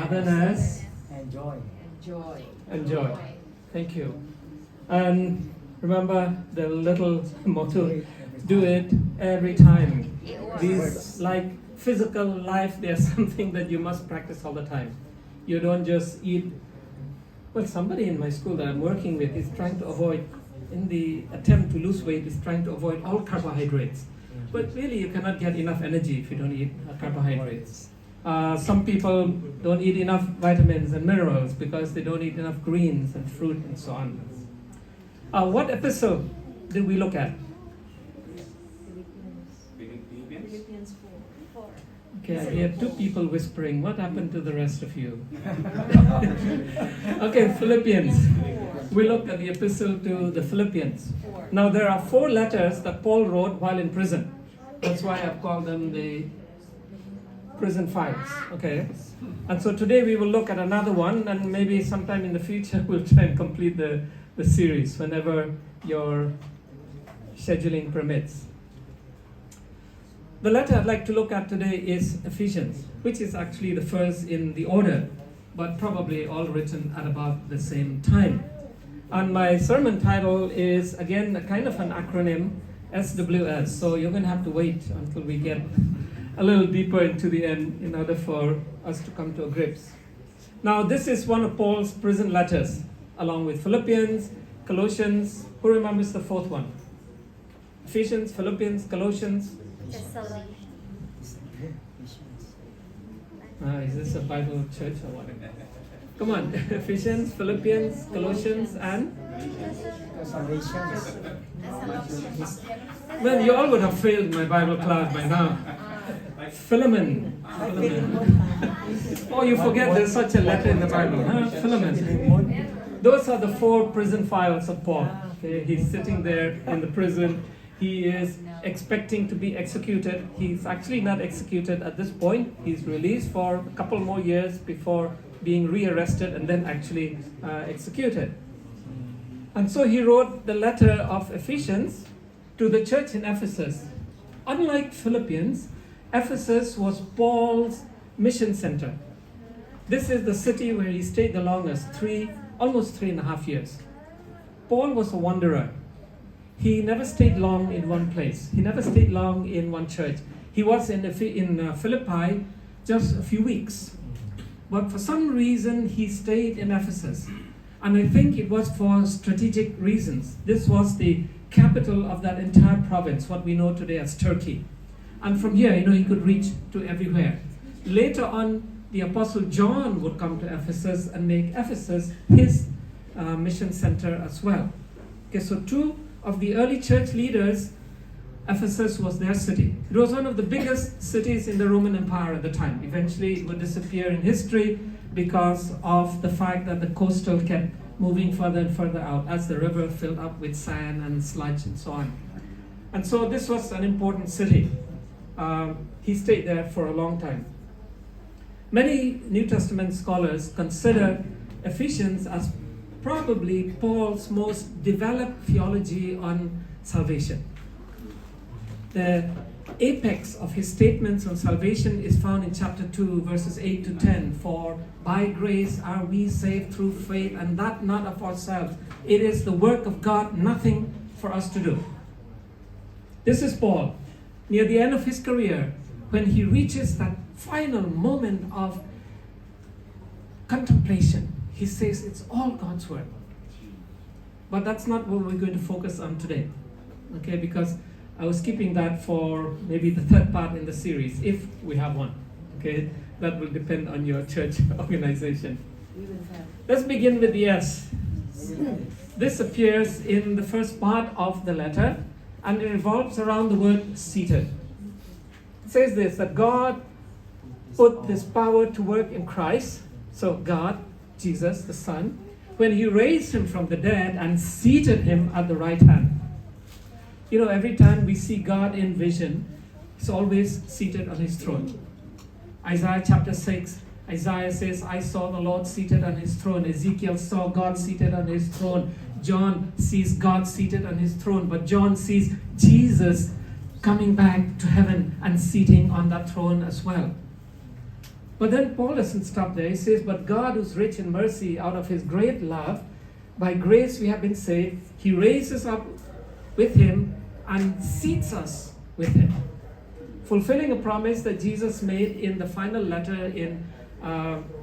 otherness, and joy. and joy. Thank you. And remember the little motto, do it every time. These, like physical life, there's something that you must practice all the time. You don't just eat. Well, somebody in my school that I'm working with is trying to avoid, in the attempt to lose weight, is trying to avoid all carbohydrates. But really, you cannot get enough energy if you don't eat carbohydrates. Some people don't eat enough vitamins and minerals because they don't eat enough greens and fruit and so on. What episode did we look at? Philippians 4. Okay, I hear two people whispering. What happened to the rest of you? Okay, Philippians. We looked at the epistle to the Philippians. Now there are 4 letters that Paul wrote while in prison. That's why I've called them the prison files. Okay, and so today we will look at another one, and maybe sometime in the future we'll try and complete the series whenever your scheduling permits. The letter I'd like to look at today is Ephesians, which is actually the first in the order, but probably all written at about the same time. And my sermon title is, again, a kind of an acronym, SWS. So you're going to have to wait until we get a little deeper into the end in order for us to come to a grips. Now, this is one of Paul's prison letters, along with Philippians, Colossians. Who remembers the 4th one? Ephesians, Philippians, Colossians. Is this a Bible church or what? Come on, Ephesians, Philippians, Colossians, and? Well, you all would have failed my Bible class by now. Philemon. Oh, you forget there's such a letter in the Bible, huh? Philemon. Those are the 4 prison files of Paul. Okay, he's sitting there in the prison. He is expecting to be executed. He's actually not executed at this point. He's released for a couple more years before being rearrested and then actually executed. And so he wrote the letter of Ephesians to the church in Ephesus. Unlike Philippians, Ephesus was Paul's mission center. This is the city where he stayed the longest, almost 3.5 years. Paul was a wanderer. He never stayed long in one place. He never stayed long in one church. He was in Philippi just a few weeks. But for some reason, he stayed in Ephesus. And I think it was for strategic reasons. This was the capital of that entire province, what we know today as Turkey. And from here, he could reach to everywhere. Later on, the Apostle John would come to Ephesus and make Ephesus his mission center as well. Okay, so 2 of the early church leaders, Ephesus was their city. It was one of the biggest cities in the Roman Empire at the time. Eventually, it would disappear in history because of the fact that the coastal kept moving further and further out as the river filled up with sand and sludge and so on. And so this was an important city. He stayed there for a long time. Many New Testament scholars consider Ephesians as probably Paul's most developed theology on salvation. The apex of his statements on salvation is found in chapter 2, verses 8 to 10. For by grace are we saved through faith, and that not of ourselves. It is the work of God, nothing for us to do. This is Paul, near the end of his career, when he reaches that final moment of contemplation. He says it's all God's work. But that's not what we're going to focus on today. Okay, because I was keeping that for maybe the 3rd part in the series, if we have one. Okay, that will depend on your church organization. Let's begin with the S. This appears in the first part of the letter, and it revolves around the word seated. It says this, that God put this power to work in Christ. So God, Jesus, the Son, when he raised him from the dead and seated him at the right hand. Every time we see God in vision, he's always seated on his throne. Isaiah chapter 6, Isaiah says, I saw the Lord seated on his throne. Ezekiel saw God seated on his throne. John sees God seated on his throne, but John sees Jesus coming back to heaven and seating on that throne as well. But then Paul doesn't stop there. He says, but God, who's rich in mercy, out of his great love, by grace we have been saved. He raises up with him and seats us with him. Fulfilling a promise that Jesus made in the final letter in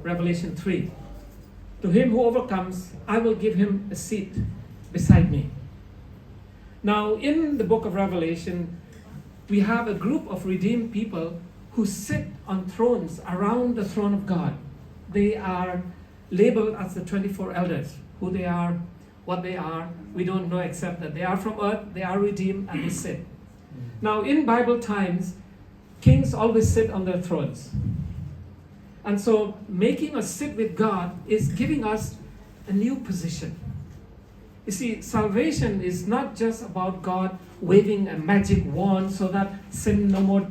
Revelation 3. To him who overcomes, I will give him a seat beside me. Now, in the book of Revelation, we have a group of redeemed people who sit on thrones around the throne of God. They are labeled as the 24 elders. Who they are, what they are, we don't know except that they are from earth, they are redeemed, and they sit. Now, in Bible times, kings always sit on their thrones. And so, making us sit with God is giving us a new position. You see, salvation is not just about God waving a magic wand so that sin no more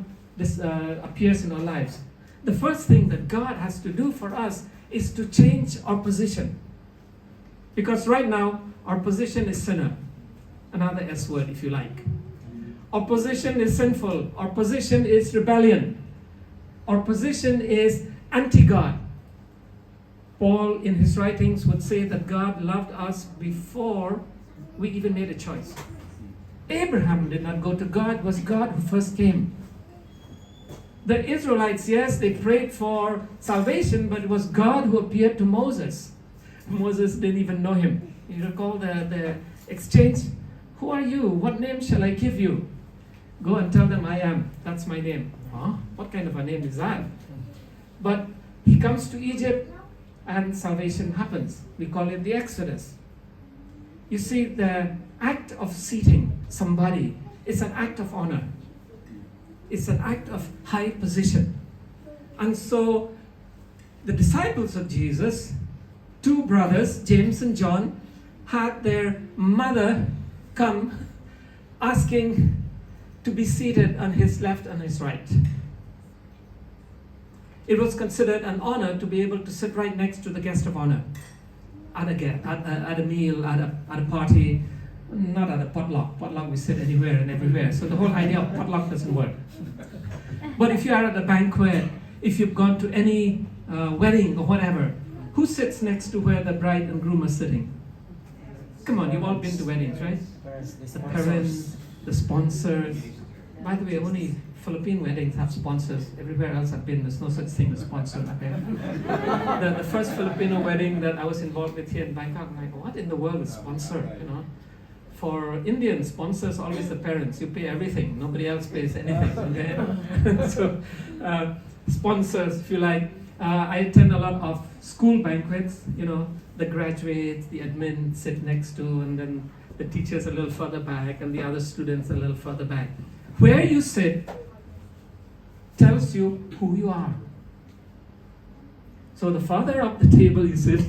appears in our lives. The first thing that God has to do for us is to change our position. Because right now, our position is sinner. Another S word, if you like. Our position is sinful. Our position is rebellion. Our position is anti-God. Paul, in his writings, would say that God loved us before we even made a choice. Abraham did not go to God. It was God who first came. The Israelites, yes, they prayed for salvation, but it was God who appeared to Moses. Moses didn't even know him. You recall the exchange? Who are you? What name shall I give you? Go and tell them I am. That's my name. Huh? What kind of a name is that? But he comes to Egypt and salvation happens. We call it the Exodus. You see, the act of seating somebody is an act of honor. It's an act of high position. And so the disciples of Jesus, two brothers, James and John, had their mother come asking to be seated on his left and his right. It was considered an honor to be able to sit right next to the guest of honor at a meal, at a party, not at a potluck. Potluck we sit anywhere and everywhere. So the whole idea of potluck doesn't work. But if you are at a banquet, if you've gone to any wedding or whatever, who sits next to where the bride and groom are sitting? Come on, you've all been to weddings, right? The parents, the sponsors. By the way, only Philippine weddings have sponsors. Everywhere else I've been, there's no such thing as sponsor. The first Filipino wedding that I was involved with here in Bangkok, I'm like, what in the world is sponsor? You know, for Indian sponsors, always the parents. You pay everything. Nobody else pays anything. Okay? So, sponsors, if you like. I attend a lot of school banquets. You know, the graduates, the admin sit next to, and then the teachers a little further back, and the other students a little further back. Where you sit tells you who you are. So the farther up the table you sit,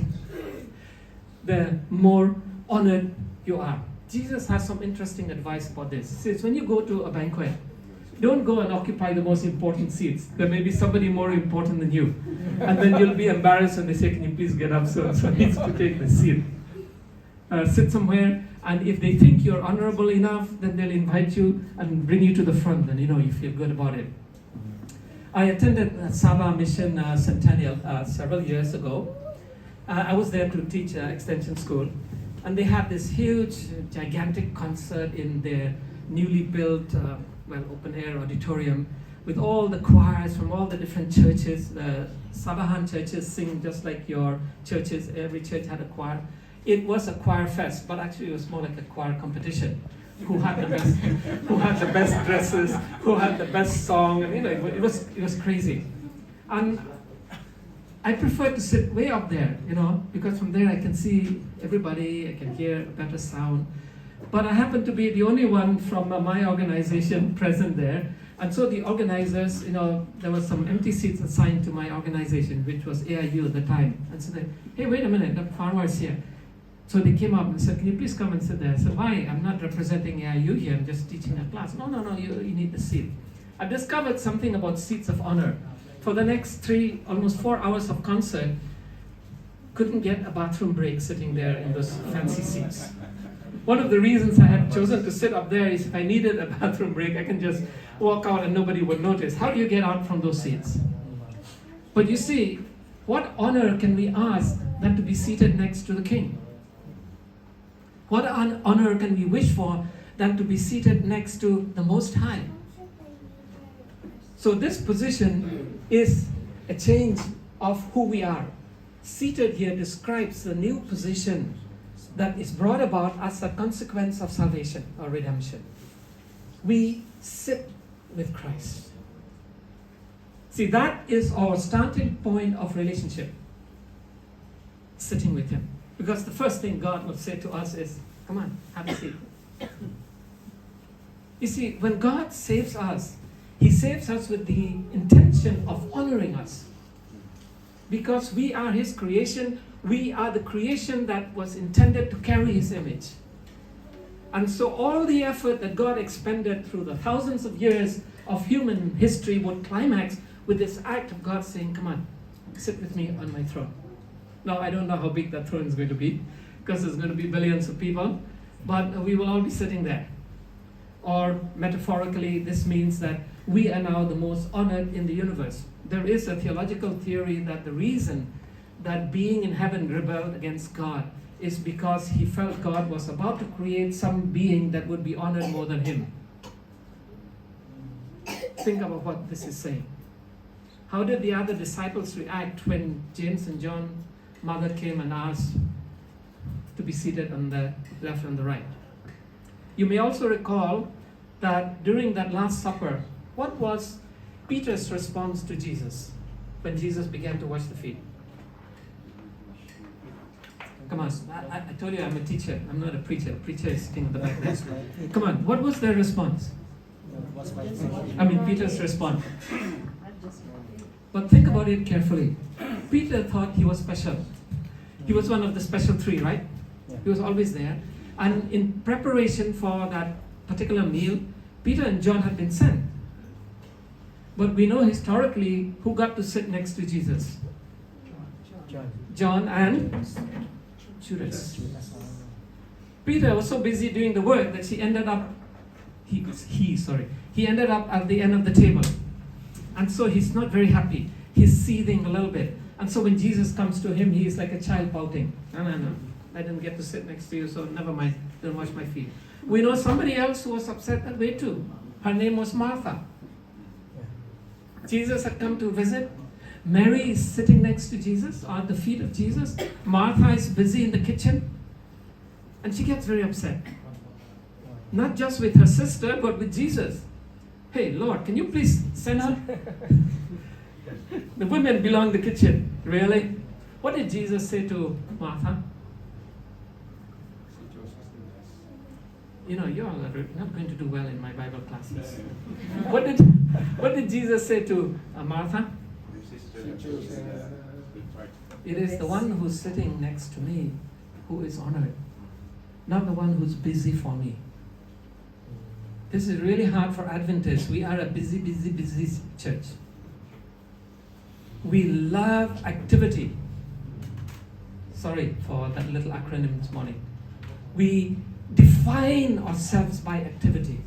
the more honored you are. Jesus has some interesting advice about this. He says, when you go to a banquet, don't go and occupy the most important seats. There may be somebody more important than you. And then you'll be embarrassed when they say, can you please get up, so needs to take the seat. Sit somewhere, and if they think you're honorable enough, then they'll invite you and bring you to the front, and you feel good about it. I attended Sabah Mission Centennial several years ago. I was there to teach extension school, and they had this huge, gigantic concert in their newly built, open-air auditorium with all the choirs from all the different churches. The Sabahan churches sing just like your churches. Every church had a choir. It was a choir fest, but actually it was more like a choir competition. Who had the best dresses, who had the best song, and it was crazy. And I prefer to sit way up there, because from there I can see everybody, I can hear a better sound. But I happen to be the only one from my organization present there. And so the organizers, there were some empty seats assigned to my organization, which was AIU at the time. And so they, hey, wait a minute, Dr. Fannwar is here. So they came up and said, can you please come and sit there? I said, why? I'm not representing AIU here, I'm just teaching a class. No, you need the seat. I've discovered something about seats of honor. For the next almost 4 hours of concert, couldn't get a bathroom break sitting there in those fancy seats. One of the reasons I had chosen to sit up there is if I needed a bathroom break, I can just walk out and nobody would notice. How do you get out from those seats? But you see, what honor can we ask than to be seated next to the King? What honor can we wish for than to be seated next to the Most High? So this position is a change of who we are. Seated here describes the new position that is brought about as a consequence of salvation or redemption. We sit with Christ. See, that is our starting point of relationship. Sitting with Him. Because the first thing God will say to us is, come on, have a seat. You see, when God saves us, He saves us with the intention of honoring us. Because we are His creation, we are the creation that was intended to carry His image. And so all the effort that God expended through the thousands of years of human history would climax with this act of God saying, come on, sit with me on my throne. Now, I don't know how big that throne is going to be, because there's going to be billions of people, but we will all be sitting there. Or metaphorically, this means that we are now the most honored in the universe. There is a theological theory that the reason that being in heaven rebelled against God is because he felt God was about to create some being that would be honored more than him. Think about what this is saying. How did the other disciples react when James and John's mother came and asked to be seated on the left and the right? You may also recall that during that Last Supper, what was Peter's response to Jesus when Jesus began to wash the feet? Come on, I told you I'm a teacher. I'm not a preacher. The preacher is sitting in the back there. Come on, what was their response? Peter's response. But think about it carefully. Peter thought he was special. He was one of the special three, right? He was always there. And in preparation for that particular meal, Peter and John had been sent. But we know historically who got to sit next to Jesus. John and Judas. Peter was so busy doing the work that he ended up at the end of the table. And so he's not very happy. He's seething a little bit. And so when Jesus comes to him, he's like a child pouting. No. I didn't get to sit next to you, so never mind. Don't wash my feet. We know somebody else who was upset that way too. Her name was Martha. Jesus had come to visit. Mary is sitting next to Jesus, or at the feet of Jesus. Martha is busy in the kitchen. And she gets very upset. Not just with her sister, but with Jesus. Hey, Lord, can you please send her? The women belong in the kitchen. Really? What did Jesus say to Martha? You're not going to do well in my Bible classes. What did Jesus say to Martha? It is the one who's sitting next to me who is honored, not the one who's busy for me. This is really hard for Adventists. We are a busy church. We love activity. Sorry for that little acronym this morning. We define ourselves by activity.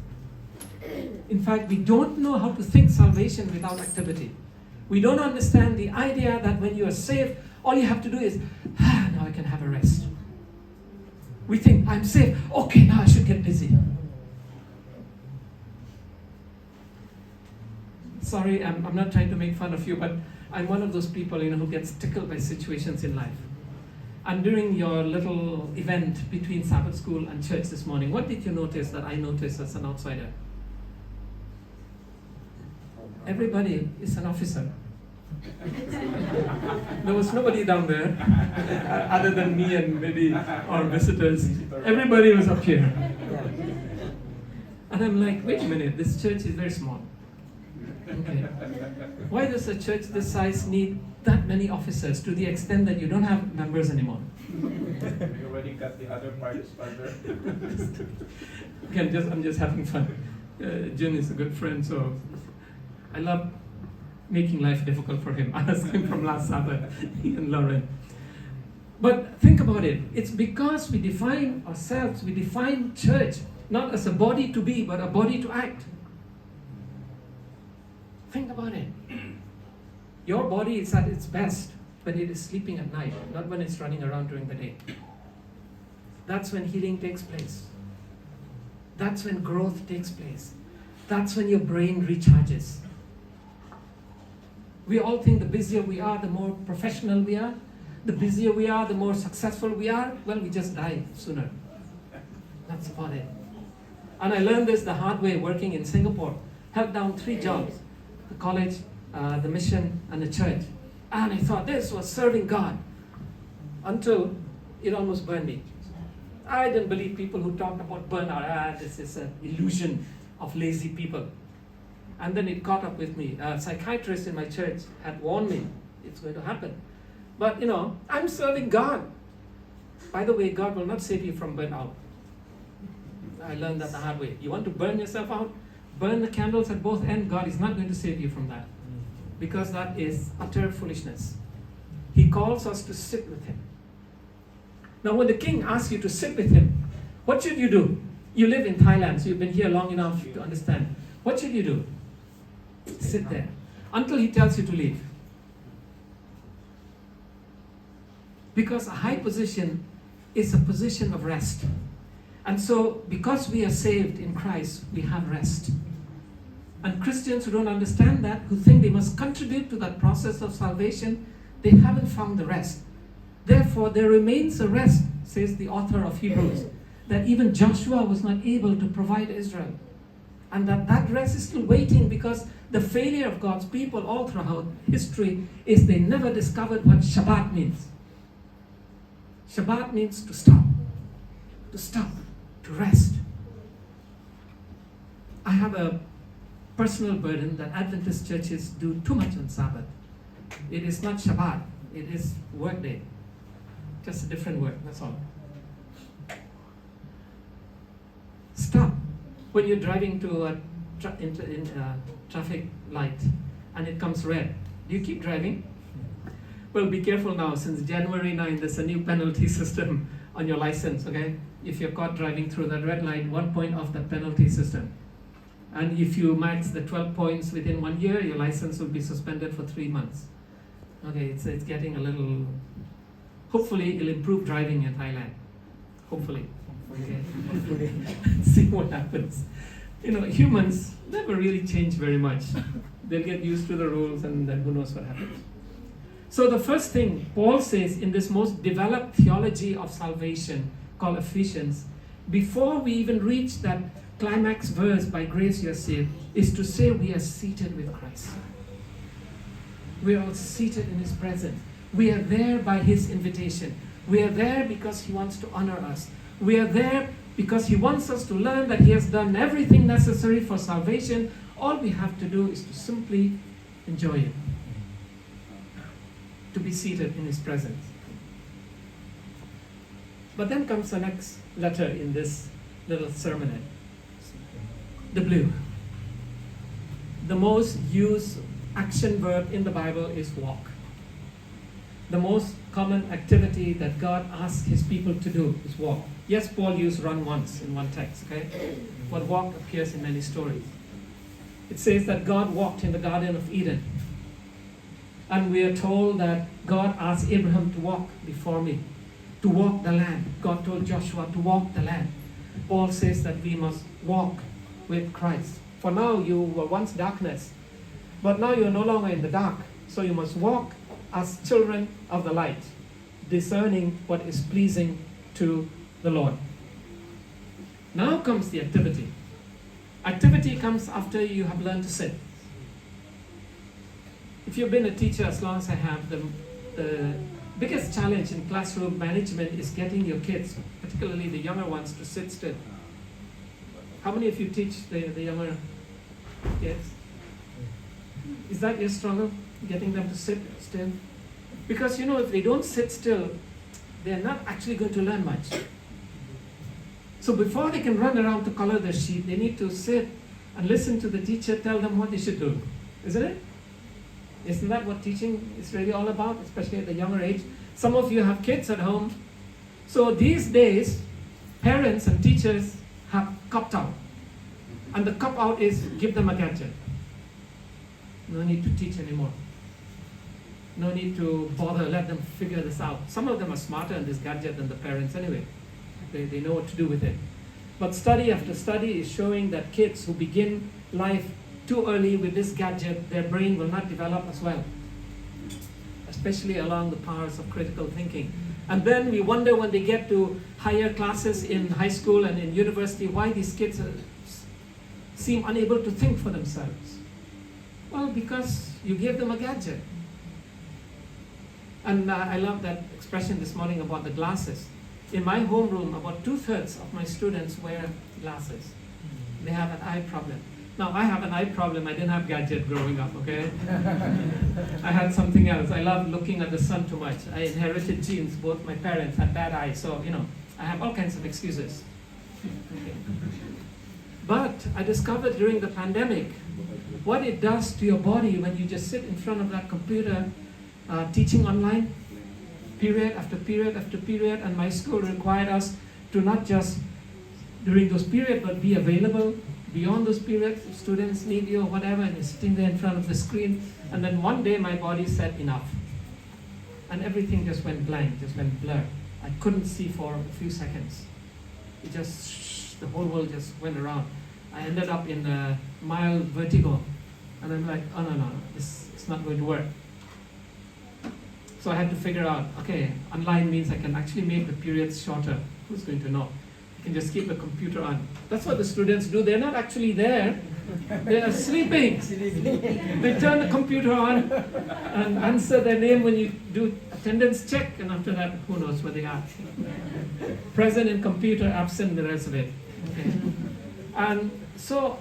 In fact, we don't know how to think salvation without activity. We don't understand the idea that when you are saved, all you have to do is, now I can have a rest. We think, I'm saved, okay, now I should get busy. Sorry, I'm not trying to make fun of you, but I'm one of those people, who gets tickled by situations in life. And during your little event between Sabbath school and church this morning, what did you notice that I noticed as an outsider? Everybody is an officer. There was nobody down there other than me and maybe our visitors. Everybody was up here. And I'm like, wait a minute, this church is very small. Okay. Why does a church this size need that many officers to the extent that you don't have members anymore? You already got the other parts covered. Okay, I'm just having fun. Jim is a good friend, so I love making life difficult for him. I asked him from last Sabbath, he and Lauren. But think about it. It's because we define ourselves, we define church not as a body to be, but a body to act. Think about it. Your body is at its best when it is sleeping at night, not when it's running around during the day. That's when healing takes place. That's when growth takes place. That's when your brain recharges. We all think the busier we are, the more professional we are. The busier we are, the more successful we are. Well, we just die sooner. That's about it. And I learned this the hard way working in Singapore. Held down 3 jobs. The college, the mission, and the church. And I thought this was serving God. Until it almost burned me. I didn't believe people who talked about burnout. This is an illusion of lazy people. And then it caught up with me. A psychiatrist in my church had warned me it's going to happen. But I'm serving God. By the way, God will not save you from burnout. I learned that the hard way. You want to burn yourself out? Burn the candles at both ends. God is not going to save you from that. Because that is utter foolishness. He calls us to sit with Him. Now when the king asks you to sit with him, what should you do? You live in Thailand, so you've been here long enough to understand. What should you do? Sit there until he tells you to leave. Because a high position is a position of rest. And so because we are saved in Christ, we have rest. And Christians who don't understand that, who think they must contribute to that process of salvation, they haven't found the rest. Therefore, there remains a rest, says the author of Hebrews, that even Joshua was not able to provide Israel. And that rest is still waiting because the failure of God's people all throughout history is they never discovered what Shabbat means. Shabbat means to stop, to rest. I have a personal burden that Adventist churches do too much on Sabbath. It is not Shabbat, it is work day. Just a different word, that's all. Stop. When you're driving to a traffic light and it comes red, do you keep driving? Well, be careful now. Since January 9, there's a new penalty system on your license, okay? If you're caught driving through that red light, 1 point off the penalty system. And if you max the 12 points within 1 year, your license will be suspended for 3 months. Okay, it's getting a little... Hopefully, it'll improve driving in Thailand. Hopefully. Okay. See what happens. Humans never really change very much. They'll get used to the rules and then who knows what happens. So the first thing Paul says in this most developed theology of salvation called Ephesians, before we even reach that climax verse, by grace you are saved, is to say we are seated with Christ. We are all seated in His presence. We are there by His invitation. We are there because He wants to honor us. We are there because He wants us to learn that He has done everything necessary for salvation. All we have to do is to simply enjoy it. To be seated in His presence. But then comes the next letter in this little sermonette. The blue. The most used action verb in the Bible is walk. The most common activity that God asks His people to do is walk. Yes, Paul used run once in one text, okay? But walk appears in many stories. It says that God walked in the Garden of Eden. And we are told that God asked Abraham to walk before me, to walk the land. God told Joshua to walk the land. Paul says that we must walk with Christ. For now you were once darkness, but now you are no longer in the dark. So you must walk as children of the light, discerning what is pleasing to the Lord. Now comes the activity. Activity comes after you have learned to sit. If you've been a teacher as long as I have, the biggest challenge in classroom management is getting your kids, particularly the younger ones, to sit still. How many of you teach the younger kids? Is that your struggle, getting them to sit still? Because if they don't sit still, they're not actually going to learn much. So before they can run around to color their sheet, they need to sit and listen to the teacher tell them what they should do. Isn't it? Isn't that what teaching is really all about, especially at the younger age? Some of you have kids at home. So these days, parents and teachers have copped out. And the cop out is give them a gadget. No need to teach anymore. No need to bother, let them figure this out. Some of them are smarter in this gadget than the parents anyway. They know what to do with it. But study after study is showing that kids who begin life too early with this gadget, their brain will not develop as well, especially along the powers of critical thinking. And then we wonder when they get to higher classes in high school and in university, why these kids seem unable to think for themselves. Well, because you gave them a gadget. And I love that expression this morning about the glasses. In my homeroom, about 2/3 of my students wear glasses. They have an eye problem. Now, I have an eye problem. I didn't have gadget growing up, okay? I had something else. I loved looking at the sun too much. I inherited genes. Both my parents had bad eyes, so, I have all kinds of excuses. Okay. But I discovered during the pandemic what it does to your body when you just sit in front of that computer teaching online, period after period after period, and my school required us to not just during those periods, but be available beyond those periods. If students need you or whatever, and you're sitting there in front of the screen, and then one day my body said enough. And everything just went blank, just went blur. I couldn't see for a few seconds. It just, the whole world just went around. I ended up in a mild vertigo, and I'm like, oh no, it's not going to work. So I had to figure out, okay, online means I can actually make the periods shorter. Who's going to know? You can just keep the computer on. That's what the students do. They're not actually there. They are sleeping. They turn the computer on and answer their name when you do attendance check, and after that, who knows where they are. Present in computer, absent the rest of it. Okay. And so,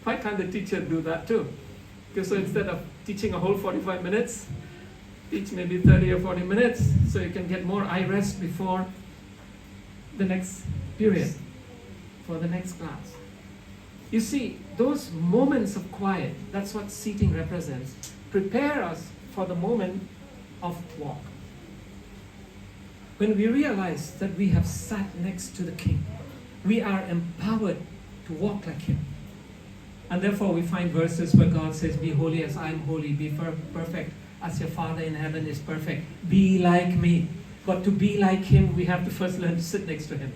why can't the teacher do that too? Because so instead of teaching a whole 45 minutes, teach maybe 30 or 40 minutes, so you can get more eye rest before the next period, for the next class. You see, those moments of quiet, that's what seating represents, prepare us for the moment of walk. When we realize that we have sat next to the King, we are empowered to walk like Him. And therefore we find verses where God says, be holy as I am holy, be perfect as your Father in heaven is perfect. Be like me. But to be like Him, we have to first learn to sit next to Him,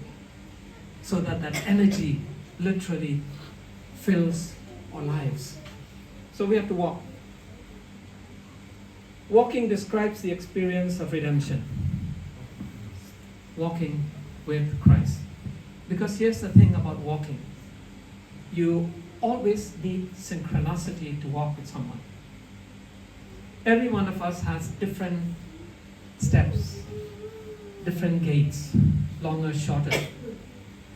so that that energy literally fills our lives. So we have to walk. Walking describes the experience of redemption. Walking with Christ. Because here's the thing about walking. You always need synchronicity to walk with someone. Every one of us has different steps, different gaits, longer, shorter.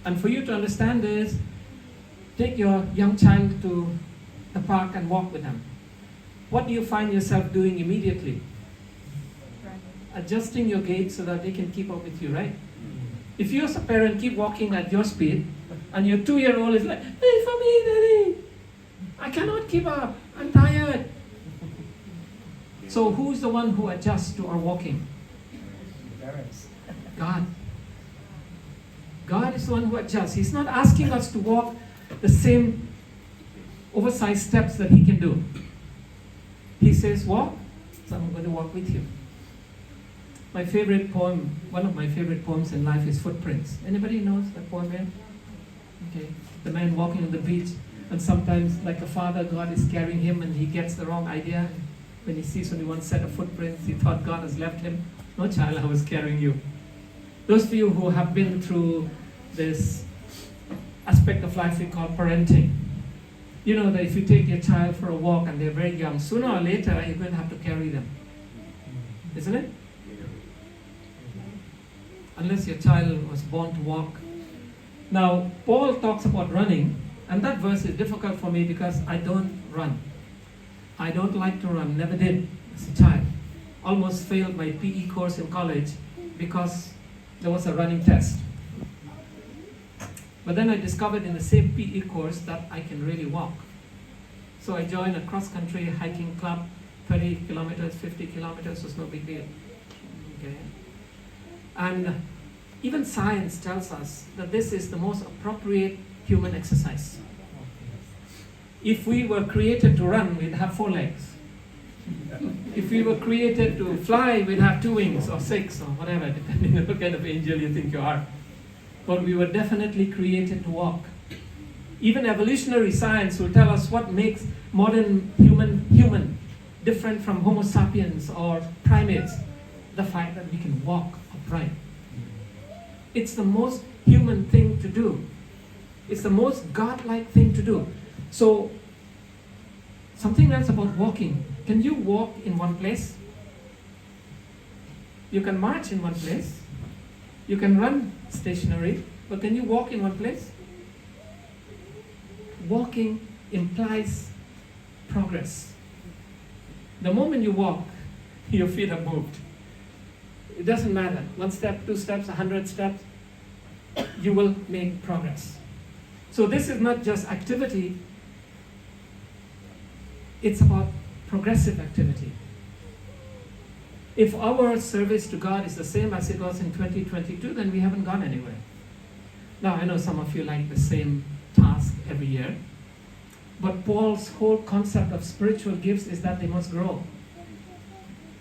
And for you to understand this, take your young child to the park and walk with them. What do you find yourself doing immediately? Adjusting your gait so that they can keep up with you, right? If you as a parent keep walking at your speed, and your 2-year-old is like, wait for me, Daddy, I cannot keep up, I'm tired. So who's the one who adjusts to our walking? Parents. God. God is the one who adjusts. He's not asking us to walk the same oversized steps that He can do. He says, walk, so I'm going to walk with you. My favorite poem, one of my favorite poems in life is Footprints. Anybody knows that poem here? Okay. The man walking on the beach, and sometimes, like a father, God is carrying him and he gets the wrong idea. When he sees only one set of footprints, he thought God has left him. No, child, I was carrying you. Those of you who have been through this aspect of life we call parenting, you know that if you take your child for a walk and they're very young, sooner or later you're going to have to carry them. Isn't it? Unless your child was born to walk. Now, Paul talks about running, and that verse is difficult for me because I don't run. I don't like to run, never did as a child. Almost failed my PE course in college because there was a running test. But then I discovered in the same PE course that I can really walk. So I joined a cross-country hiking club, 30 kilometers, 50 kilometers was no big deal. Okay. And even science tells us that this is the most appropriate human exercise. If we were created to run, we'd have 4 legs. If we were created to fly, we'd have 2 wings or 6 or whatever, depending on what kind of angel you think you are. But we were definitely created to walk. Even evolutionary science will tell us what makes modern human different from Homo sapiens or primates. The fact that we can walk upright. It's the most human thing to do. It's the most godlike thing to do. So, something else about walking. Can you walk in one place? You can march in one place. You can run stationary, but can you walk in one place? Walking implies progress. The moment you walk, your feet are moved. It doesn't matter. 1 step, 2 steps, 100 steps, you will make progress. So this is not just activity, it's about progressive activity. If our service to God is the same as it was in 2022, then we haven't gone anywhere. Now, I know some of you like the same task every year, but Paul's whole concept of spiritual gifts is that they must grow.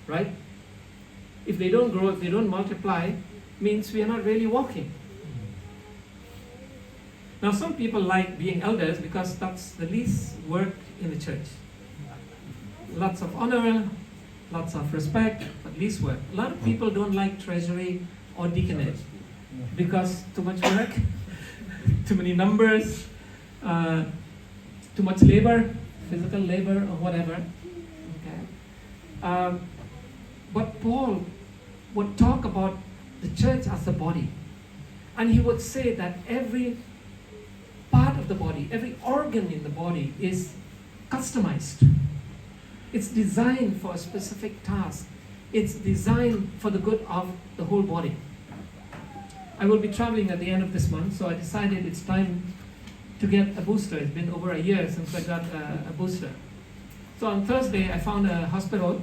Right? If they don't grow, if they don't multiply, means we are not really walking. Now, some people like being elders because that's the least work in the church. Lots of honor, lots of respect, but least work. A lot of people don't like treasury or deaconage because too much work, too many numbers, too much labor, physical labor or whatever. Okay. But Paul would talk about the church as a body. And he would say that every part of the body, every organ in the body is customized. It's designed for a specific task. It's designed for the good of the whole body. I will be traveling at the end of this month, so I decided it's time to get a booster. It's been over a year since I got a booster. So on Thursday, I found a hospital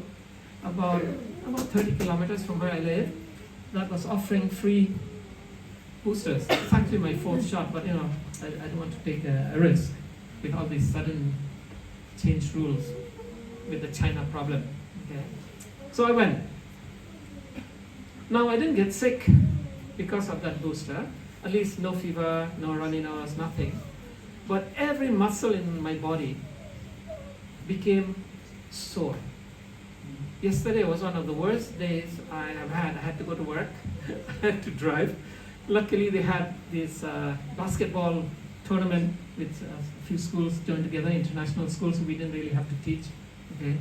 about 30 kilometers from where I live that was offering free boosters. It's actually my 4th shot, but I don't want to take a risk with all these sudden changed rules with the China problem. Okay, so I went. Now I didn't get sick because of that booster. At least no fever, no runny nose, nothing. But every muscle in my body became sore. Yesterday was one of the worst days I have had. I had to go to work. I had to drive. Luckily, they had this basketball tournament with a few schools joined together, international schools, so we didn't really have to teach. Okay,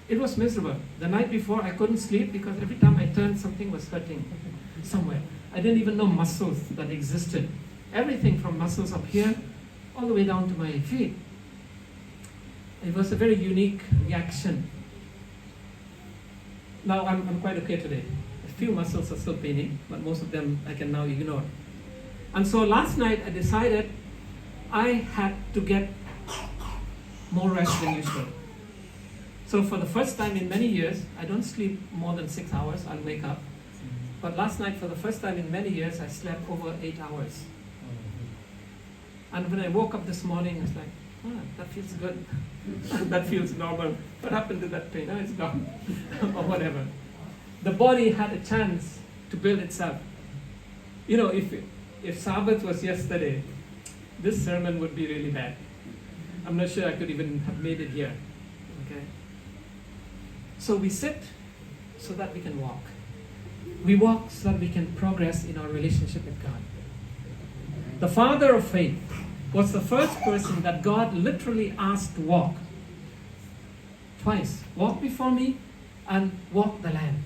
it was miserable. The night before, I couldn't sleep because every time I turned, something was hurting somewhere. I didn't even know muscles that existed. Everything from muscles up here, all the way down to my feet. It was a very unique reaction. Now I'm quite okay today. A few muscles are still paining, but most of them I can now ignore. And so last night I decided I had to get more rest than usual. So for the first time in many years, I don't sleep more than 6 hours, I'll wake up. But last night, for the first time in many years, I slept over 8 hours. And when I woke up this morning, I was like, that feels good. That feels normal. What happened to that pain? It's gone. Or whatever. The body had a chance to build itself. If Sabbath was yesterday, this sermon would be really bad. I'm not sure I could even have made it here. Okay. So we sit so that we can walk. We walk so that we can progress in our relationship with God. The father of faith was the first person that God literally asked to walk. Twice. Walk before me and walk the land.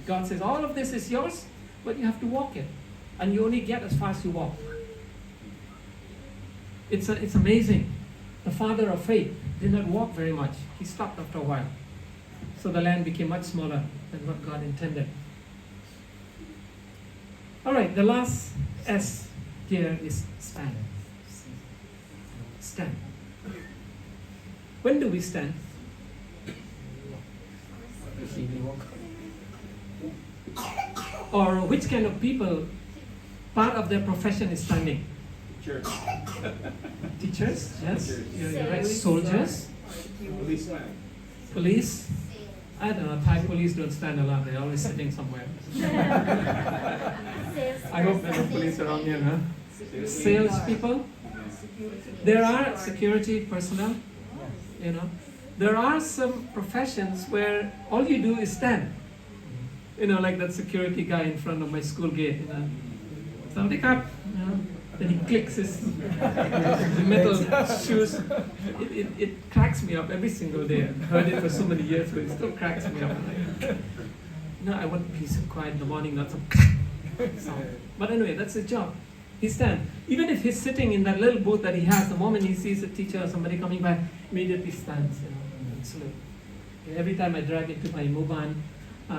God says, all of this is yours, but you have to walk it. And you only get as far as you walk. It's amazing. The father of faith did not walk very much. He stopped after a while. So the land became much smaller than what God intended. All right, the last S here is stand. Stand. When do we stand? Or which kind of people, part of their profession is standing? Church. Teachers, yes. Teachers. You're right. Soldiers. Policeman. Police? I don't know, Thai police don't stand a lot, they're always sitting somewhere. I hope there's no police around here, huh? Sales people? There are security personnel, you know. There are some professions where all you do is stand. You know, like that security guy in front of my school gate, you know. Somebody up, you know. Then he clicks his metal shoes. It cracks me up every single day. I've heard it for so many years, but it still cracks me up. I'm like, no, I want peace and quiet in the morning, not some sound. But anyway, that's his job. He stands. Even if he's sitting in that little booth that he has, the moment he sees a teacher or somebody coming by, immediately stands, you know, and salute. Every time I drive into my Muban,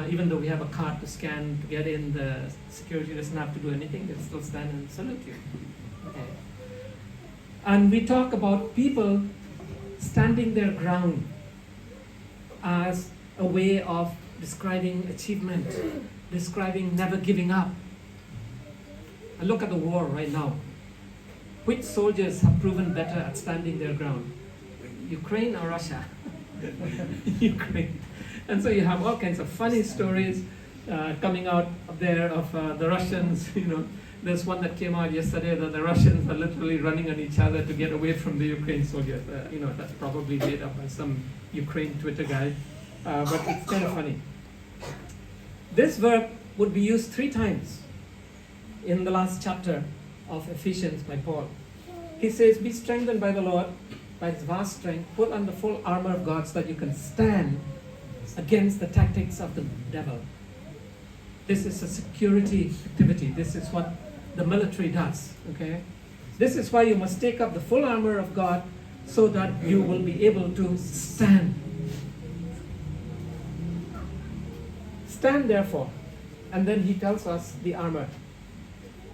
even though we have a card to scan to get in, the security doesn't have to do anything, they'll still stand and salute you. Okay. And we talk about people standing their ground as a way of describing achievement, describing never giving up. And look at the war right now. Which soldiers have proven better at standing their ground? Ukraine or Russia? Ukraine. And so you have all kinds of funny stories coming out of there of the Russians, you know. There's one that came out yesterday that the Russians are literally running on each other to get away from the Ukraine soldiers. You know, that's probably made up by some Ukraine Twitter guy, but it's kind of funny. This verb would be used 3 times in the last chapter of Ephesians by Paul. He says, be strengthened by the Lord, by his vast strength, put on the full armor of God so that you can stand against the tactics of the devil. This is a security activity. This is what the military does, okay? This is why you must take up the full armor of God so that you will be able to stand. Stand therefore. And then he tells us the armor.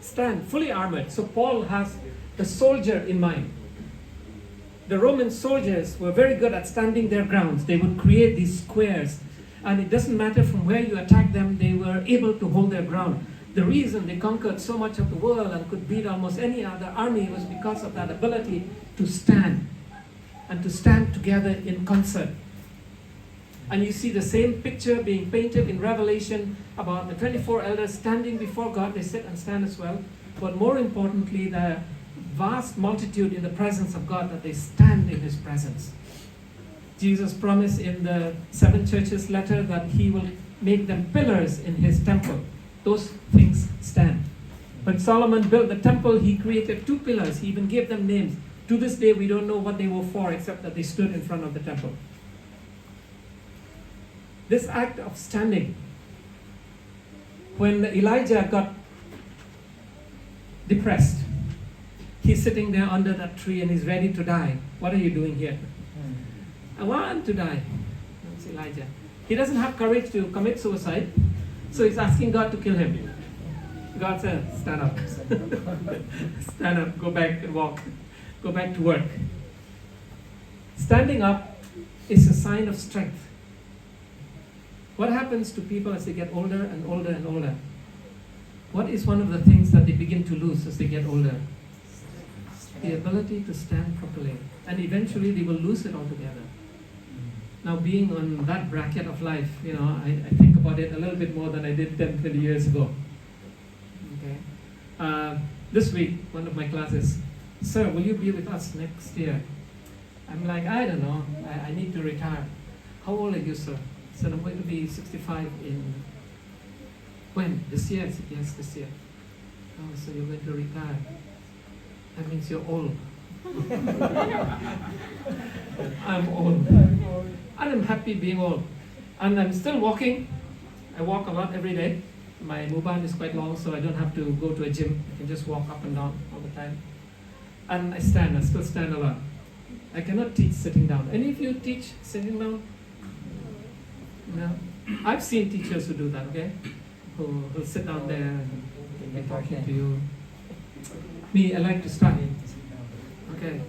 Stand, fully armored. So Paul has the soldier in mind. The Roman soldiers were very good at standing their grounds. They would create these squares, and it doesn't matter from where you attack them, they were able to hold their ground. The reason they conquered so much of the world and could beat almost any other army was because of that ability to stand, and to stand together in concert. And you see the same picture being painted in Revelation about the 24 elders standing before God. They sit and stand as well. But more importantly, the vast multitude in the presence of God, that they stand in his presence. Jesus promised in the 7 churches letter that he will make them pillars in his temple. Those things stand. When Solomon built the temple, he created 2 pillars. He even gave them names. To this day, we don't know what they were for, except that they stood in front of the temple. This act of standing, when Elijah got depressed, he's sitting there under that tree and he's ready to die. What are you doing here? I want to die. That's Elijah. He doesn't have courage to commit suicide, so he's asking God to kill him. God said, stand up. Stand up, go back and walk. Go back to work. Standing up is a sign of strength. What happens to people as they get older and older and older? What is one of the things that they begin to lose as they get older? The ability to stand properly. And eventually they will lose it altogether. Now, being on that bracket of life, you know, I think about it a little bit more than I did 10, 20 years ago. Okay. This week, one of my classes, sir, will you be with us next year? I'm like, I don't know. I need to retire. How old are you, sir? I said, I'm going to be 65 in... When? This year? I said, yes, this year. Oh, so you're going to retire. That means you're old. I'm old. And I'm happy being old. And I'm still walking. I walk a lot every day. My Muban is quite long, so I don't have to go to a gym. I can just walk up and down all the time. And I still stand a lot. I cannot teach sitting down. Any of you teach sitting down? No. I've seen teachers who do that, okay? Who sit down there and they're talking to you. Me, I like to stand. Okay.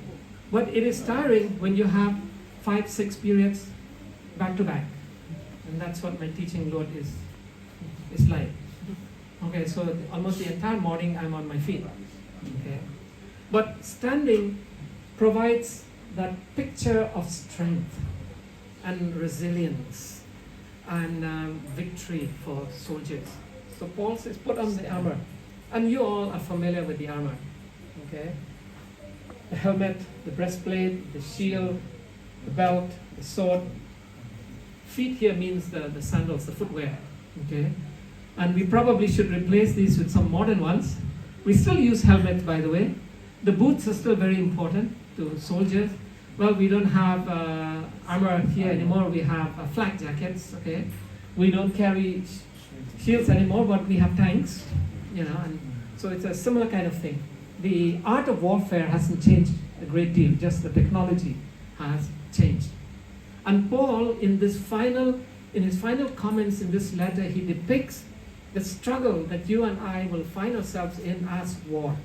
But it is tiring when you have 5, 6 periods back to back. And that's what my teaching load is like. Okay, so almost the entire morning I'm on my feet. Okay. But standing provides that picture of strength and resilience and victory for soldiers. So Paul says, put on the armor. And you all are familiar with the armor. Okay? The helmet, the breastplate, the shield, the belt, the sword. Feet here means the sandals, the footwear. Okay? And we probably should replace these with some modern ones. We still use helmets, by the way. The boots are still very important to soldiers. Well, we don't have armor here anymore. We have flak jackets. Okay, we don't carry shields anymore, but we have tanks. You know, and so it's a similar kind of thing. The art of warfare hasn't changed a great deal. Just the technology has changed. And Paul, in his final comments in this letter, he depicts the struggle that you and I will find ourselves in as war.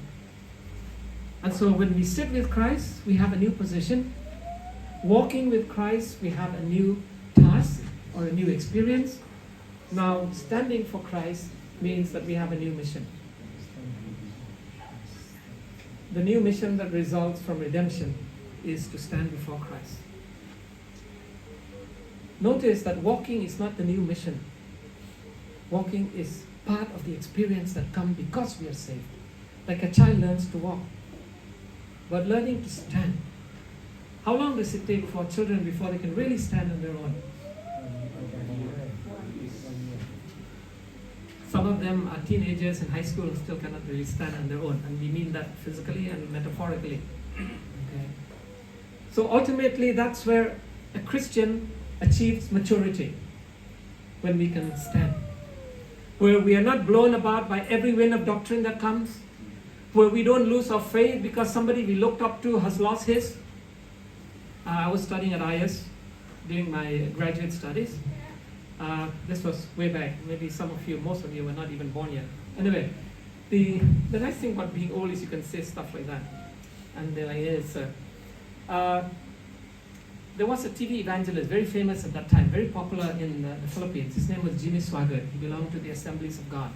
And so when we sit with Christ, we have a new position. Walking with Christ, we have a new task or a new experience. Now, standing for Christ means that we have a new mission. The new mission that results from redemption is to stand before Christ. Notice that walking is not the new mission. Walking is part of the experience that comes because we are saved. Like a child learns to walk. But learning to stand. How long does it take for children before they can really stand on their own? Some of them are teenagers in high school and still cannot really stand on their own. And we mean that physically and metaphorically. Okay. So ultimately, that's where a Christian achieves maturity. When we can stand. Where we are not blown about by every wind of doctrine that comes. Where we don't lose our faith because somebody we looked up to has lost his. I was studying at IS during my graduate studies. This was way back. Maybe most of you were not even born yet. Anyway, the nice thing about being old is you can say stuff like that. And they're like, yes, sir. There was a TV evangelist, very famous at that time, very popular in the Philippines. His name was Jimmy Swaggart. He belonged to the Assemblies of God.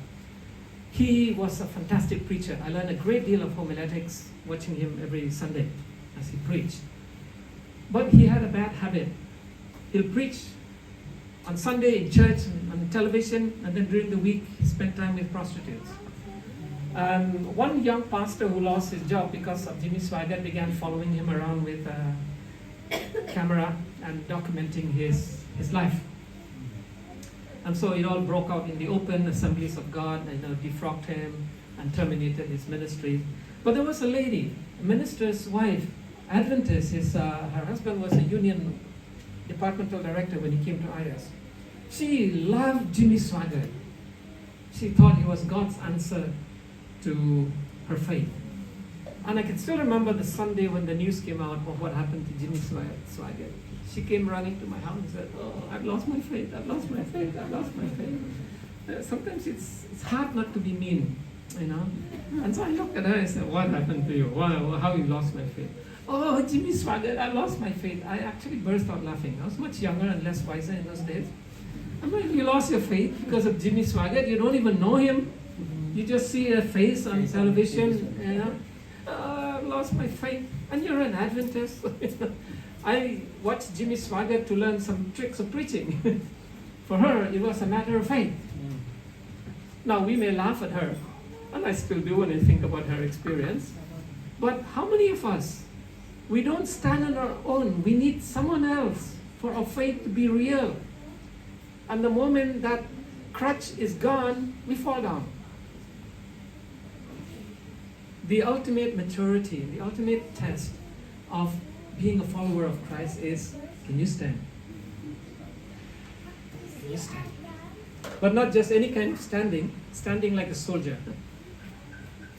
He was a fantastic preacher. I learned a great deal of homiletics watching him every Sunday as he preached. But he had a bad habit. He'll preach on Sunday in church and on television, and then during the week he spent time with prostitutes. One young pastor who lost his job because of Jimmy Swaggart began following him around with a camera and documenting his life. And so it all broke out in the open. Assemblies of God, defrocked him and terminated his ministry. But there was a lady, a minister's wife, Adventist. Her husband was a union departmental director when he came to IS. She loved Jimmy Swaggart. She thought he was God's answer to her faith. And I can still remember the Sunday when the news came out of what happened to Jimmy Swaggart. She came running to my house and said, "Oh, I've lost my faith, I've lost my faith, I've lost my faith." Sometimes it's hard not to be mean, And so I looked at her and said, "What happened to you? How you lost my faith?" "Oh, Jimmy Swaggart, I lost my faith." I actually burst out laughing. I was much younger and less wiser in those days. I'm like, "You lost your faith because of Jimmy Swaggart? You don't even know him. You just see a face on television, I lost my faith. And you're an Adventist." I watched Jimmy Swaggart to learn some tricks of preaching. For her, it was a matter of faith. Now, we may laugh at her, and I still do when I think about her experience. But how many of us, we don't stand on our own. We need someone else for our faith to be real. And the moment that crutch is gone, we fall down. The ultimate maturity, the ultimate test of being a follower of Christ is, can you stand? Can you stand? But not just any kind of standing like a soldier.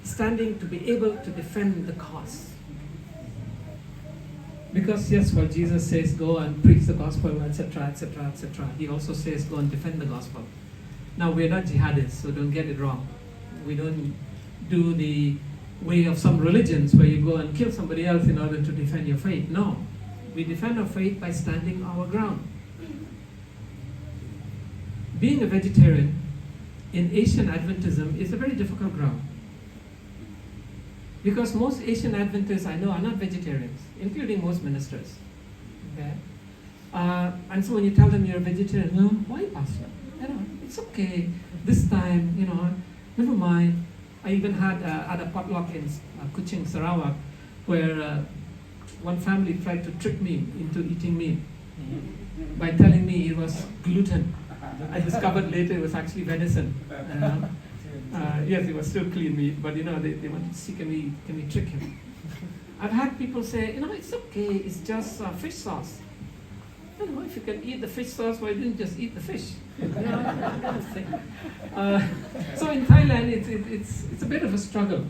Standing to be able to defend the cause. Because yes, while Jesus says go and preach the gospel, etc., etc., etc., he also says go and defend the gospel. Now, we're not jihadists, so don't get it wrong. We don't do the way of some religions where you go and kill somebody else in order to defend your faith. No, we defend our faith by standing our ground. Being a vegetarian in Asian Adventism is a very difficult ground. Because most Asian Adventists I know are not vegetarians, including most ministers. Okay? And so when you tell them you're a vegetarian, no, why, Pastor? You know, it's okay. This time, you know, never mind. I even had at a potluck in Kuching, Sarawak, where one family tried to trick me into eating meat by telling me it was gluten. I discovered later it was actually venison. Yes, it was still clean meat, but you know, they wanted to see can we trick him. I've had people say, you know, it's okay, it's just fish sauce. You know, if you can eat the fish sauce, why didn't you just eat the fish? You know, that kind of thing. So in Thailand, it's a bit of a struggle,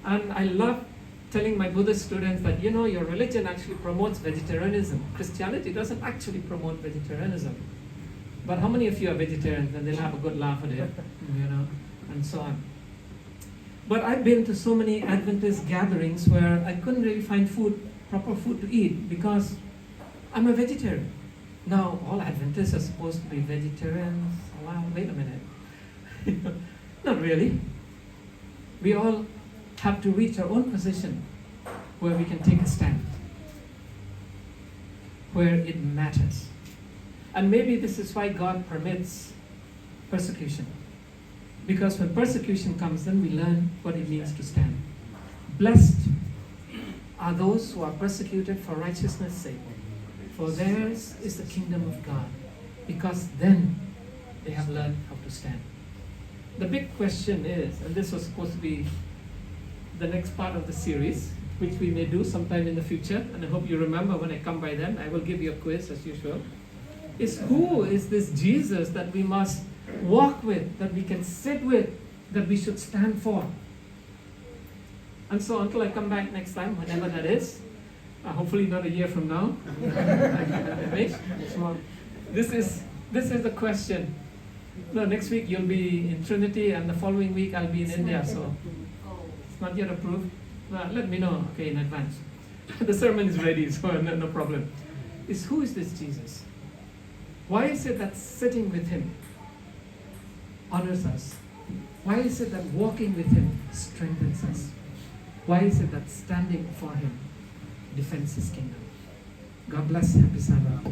and I love telling my Buddhist students that, you know, your religion actually promotes vegetarianism. Christianity doesn't actually promote vegetarianism. But how many of you are vegetarians? And they'll have a good laugh at it, you know, and so on. But I've been to so many Adventist gatherings where I couldn't really find proper food to eat because I'm a vegetarian. Now, all Adventists are supposed to be vegetarians. Wow, wait a minute. Not really. We all have to reach our own position where we can take a stand, where it matters. And maybe this is why God permits persecution. Because when persecution comes, then we learn what it means to stand. Blessed are those who are persecuted for righteousness' sake, for theirs is the kingdom of God, because then they have learned how to stand. The big question is, and this was supposed to be the next part of the series, which we may do sometime in the future, and I hope you remember when I come by then, I will give you a quiz as usual, is who is this Jesus that we must walk with, that we can sit with, that we should stand for? And so until I come back next time, whenever that is, hopefully not a year from now, this is the question. No, next week you'll be in Trinity, and the following week I'll be in India, so it's not yet approved. Let me know, okay, in advance. The sermon is ready, so no problem. Who is this Jesus? Why is it that sitting with him honors us? Why is it that walking with him strengthens us? Why is it that standing for him defends his kingdom? God bless. Happy Sabbath.